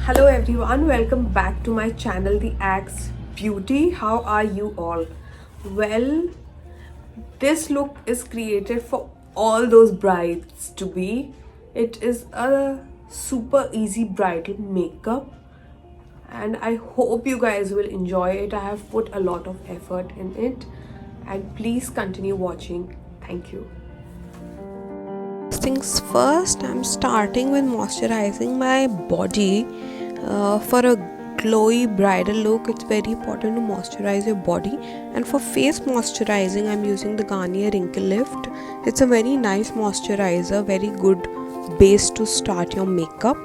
Hello everyone, welcome back to my channel The Axe Beauty. How are you all? Well, this look is created for all those brides to be. It is a super easy bridal makeup and I hope you guys will enjoy it. I have put a lot of effort in it and please continue watching. Thank you. First things first, I'm starting with moisturizing my body. For a glowy bridal look, it's very important to moisturize your body. And for face moisturizing, I'm using the Garnier Wrinkle Lift. It's a very nice moisturizer, very good base to start your makeup.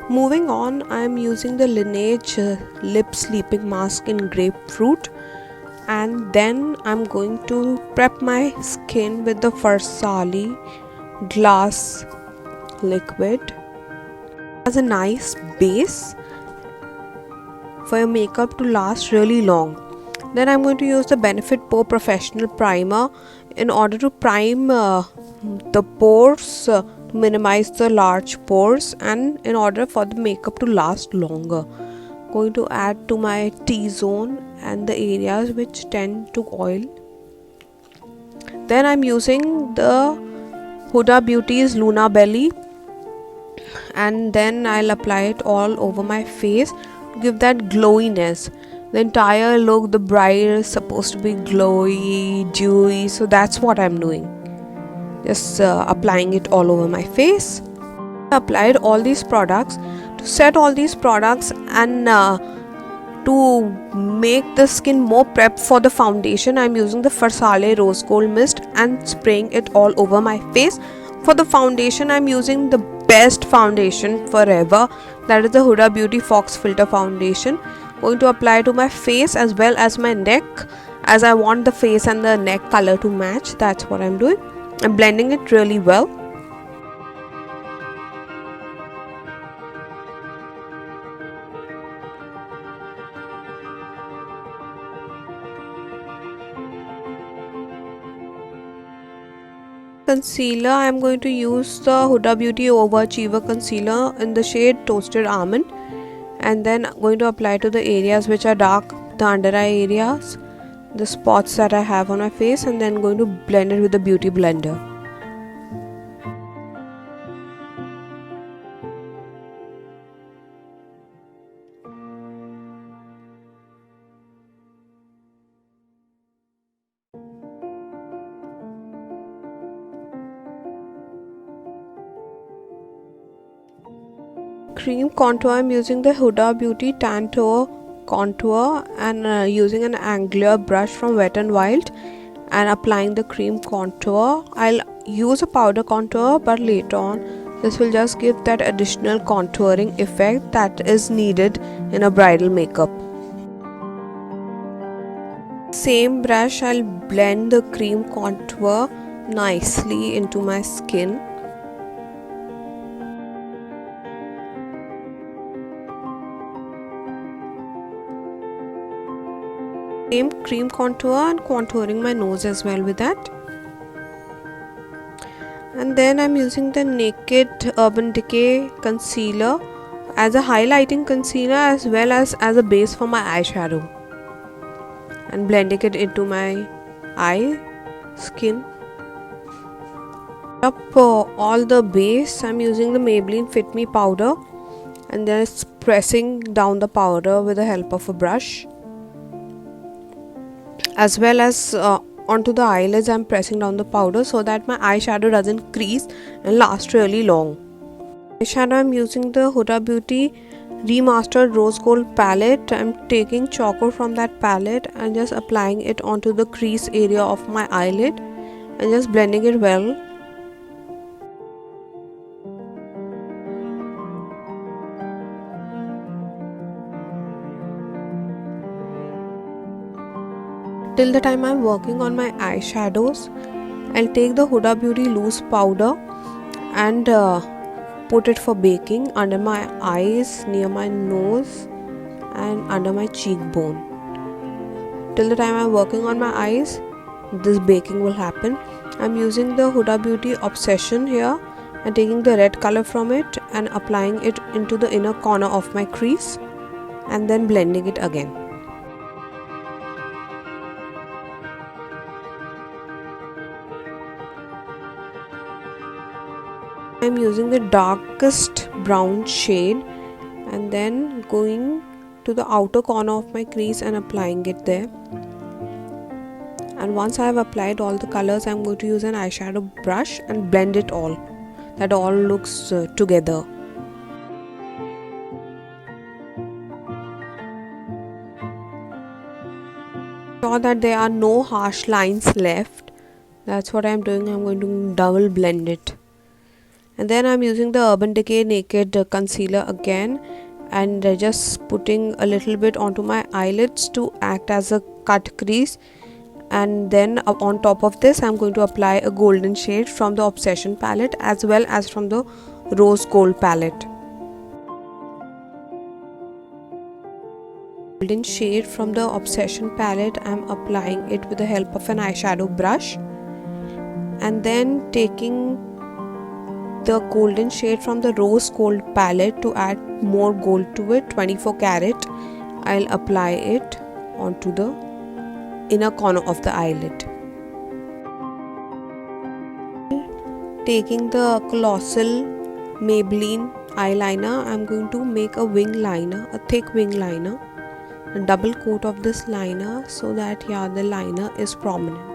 Moving on, I'm using the Laneige Lip Sleeping Mask in Grapefruit. And then I'm going to prep my skin with the Farsali Glass Liquid as a nice base for your makeup to last really long. Then I'm going to use the Benefit Pore Professional Primer in order to prime the pores, to minimize the large pores, and in order for the makeup to last longer. Going to add to my T-zone and the areas which tend to oil. Then I'm using the Huda Beauty's Luna Belly, and then I'll apply it all over my face to give that glowiness. The entire look, the bride is supposed to be glowy, dewy, so that's what I'm doing. Just applying it all over my face. I applied all these products. To set all these products and to make the skin more prepped for the foundation, I'm using the Farsale Rose Gold Mist and spraying it all over my face. For the foundation, I'm using the best foundation forever, that is the Huda Beauty Fox Filter Foundation. Going to apply to my face as well as my neck, as I want the face and the neck color to match. That's what I'm doing. I'm blending it really well. Concealer, I am going to use the Huda Beauty Overachiever Concealer in the shade Toasted Almond, and then going to apply to the areas which are dark, the under eye areas, the spots that I have on my face, and then going to blend it with the Beauty Blender. Cream contour, I'm using the Huda Beauty Tantour contour and using an angular brush from Wet n Wild and applying the cream contour. I'll use a powder contour, but later on this will just give that additional contouring effect that is needed in a bridal makeup. Same brush, I'll blend the cream contour nicely into my skin. Same cream contour and contouring my nose as well with that. And then I'm using the Naked Urban Decay concealer as a highlighting concealer as well as a base for my eyeshadow, and blending it into my eye skin. Up all the base, I'm using the Maybelline Fit Me powder and then pressing down the powder with the help of a brush. As well as onto the eyelids, I'm pressing down the powder so that my eyeshadow doesn't crease and last really long. Eyeshadow, I'm using the Huda Beauty Remastered Rose Gold palette. I'm taking choco from that palette and just applying it onto the crease area of my eyelid and just blending it well. Till the time I'm working on my eyeshadows, I'll take the Huda Beauty loose powder and put it for baking under my eyes, near my nose and under my cheekbone. Till the time I'm working on my eyes, this baking will happen. I'm using the Huda Beauty Obsession here and taking the red color from it and applying it into the inner corner of my crease and then blending it again. I'm using the darkest brown shade and then going to the outer corner of my crease and applying it there. And once I have applied all the colors, I'm going to use an eyeshadow brush and blend it all, that all looks together. Sure that there are no harsh lines left. That's what I'm doing. I'm going to double blend it. And then I'm using the Urban Decay Naked Concealer again and just putting a little bit onto my eyelids to act as a cut crease. And then on top of this, I'm going to apply a golden shade from the Obsession palette as well as from the Rose Gold palette. Golden shade from the Obsession palette, I'm applying it with the help of an eyeshadow brush, and then taking the golden shade from the Rose Gold palette to add more gold to it, 24 karat, I'll apply it onto the inner corner of the eyelid. Taking the Colossal Maybelline eyeliner, I'm going to make a wing liner, a thick wing liner, a double coat of this liner so that the liner is prominent.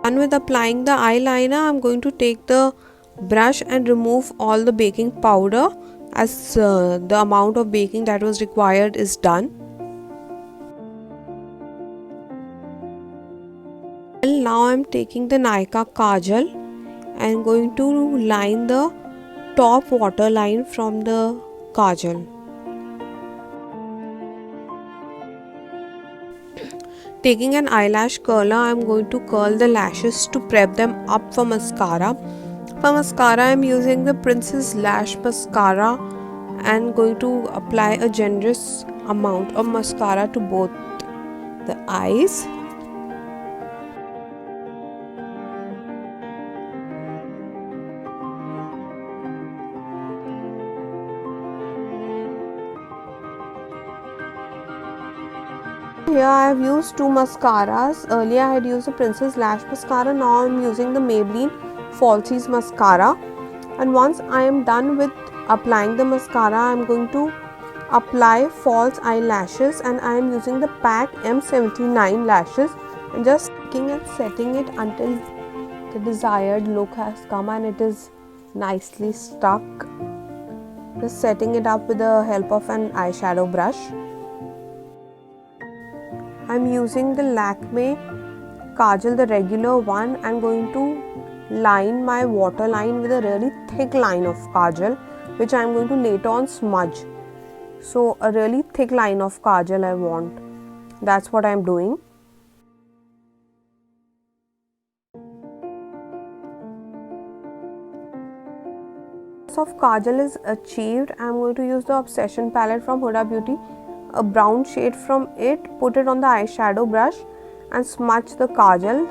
Done with applying the eyeliner, I'm going to take the brush and remove all the baking powder as the amount of baking that was required is done. And now I'm taking the Nykaa Kajal and going to line the top waterline from the Kajal. Taking an eyelash curler, I'm going to curl the lashes to prep them up for mascara. For mascara, I'm using the Princess Lash Mascara and going to apply a generous amount of mascara to both the eyes. Here I have used two mascaras. Earlier I had used the Princess Lash Mascara. Now I am using the Maybelline Falsies Mascara. And once I am done with applying the mascara, I am going to apply false eyelashes, and I am using the PAC M79 lashes and just sticking and setting it until the desired look has come and it is nicely stuck. Just setting it up with the help of an eyeshadow brush. I'm using the Lakme Kajal, the regular one. I'm going to line my waterline with a really thick line of Kajal, which I'm going to later on smudge. So a really thick line of Kajal I want. That's what I'm doing. Of Kajal is achieved. I'm going to use the Obsession palette from Huda Beauty, a brown shade from it, put it on the eyeshadow brush and smudge the Kajal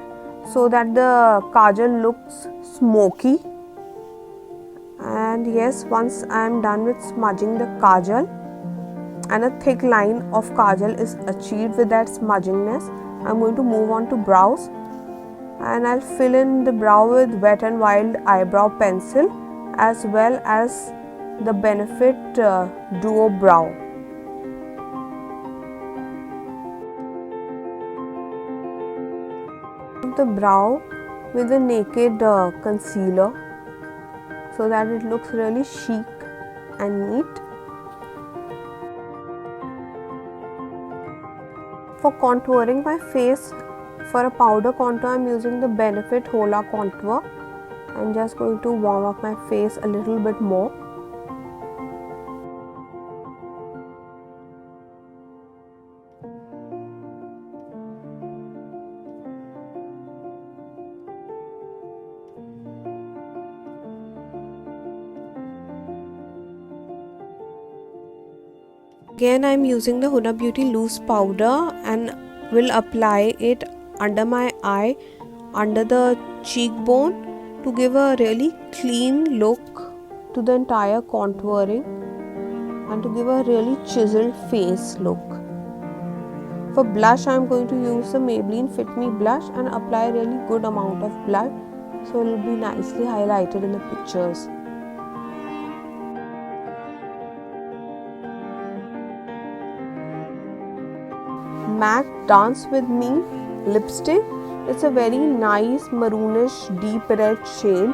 so that the Kajal looks smoky. And yes, once I am done with smudging the Kajal and a thick line of Kajal is achieved with that smudgingness, I'm going to move on to brows, and I'll fill in the brow with Wet n Wild eyebrow pencil as well as the Benefit Duo Brow. The brow with a naked concealer so that it looks really chic and neat. For contouring my face, for a powder contour, I am using the Benefit Hola Contour. I am just going to warm up my face a little bit more. Again, I'm using the Huda Beauty loose powder and will apply it under my eye, under the cheekbone, to give a really clean look to the entire contouring and to give a really chiseled face look. For blush, I'm going to use the Maybelline Fit Me blush and apply a really good amount of blush, so it will be nicely highlighted in the pictures. MAC Dance With Me lipstick. It's a very nice maroonish deep red shade,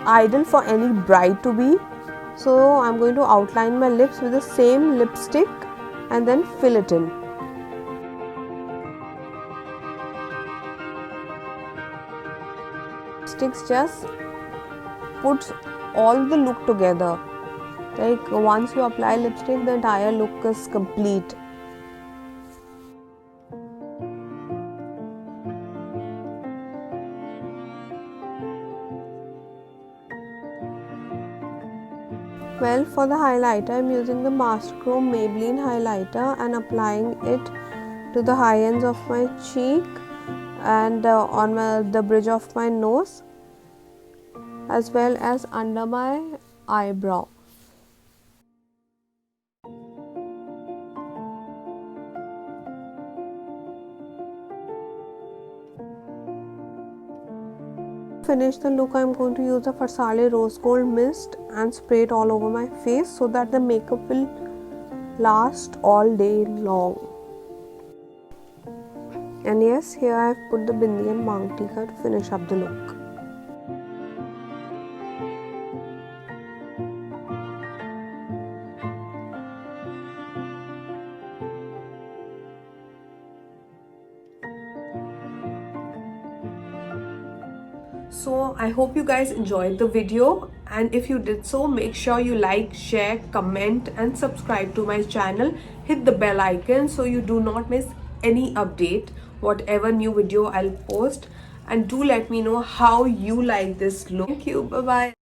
ideal for any bride to be. So I'm going to outline my lips with the same lipstick and then fill it in. Sticks just puts all the look together. Like once you apply lipstick, the entire look is complete. Well, for the highlighter, I am using the Master Chrome Maybelline highlighter and applying it to the high ends of my cheek and on the bridge of my nose, as well as under my eyebrow. To finish the look, I am going to use the Farsale Rose Gold Mist and spray it all over my face so that the makeup will last all day long. And yes, here I have put the bindi and Mang Tika to finish up the look. So I hope you guys enjoyed the video, and if you did so, make sure you like, share, comment and subscribe to my channel. Hit the bell icon so you do not miss any update, whatever new video I'll post, and do let me know how you like this look. Thank you. Bye bye.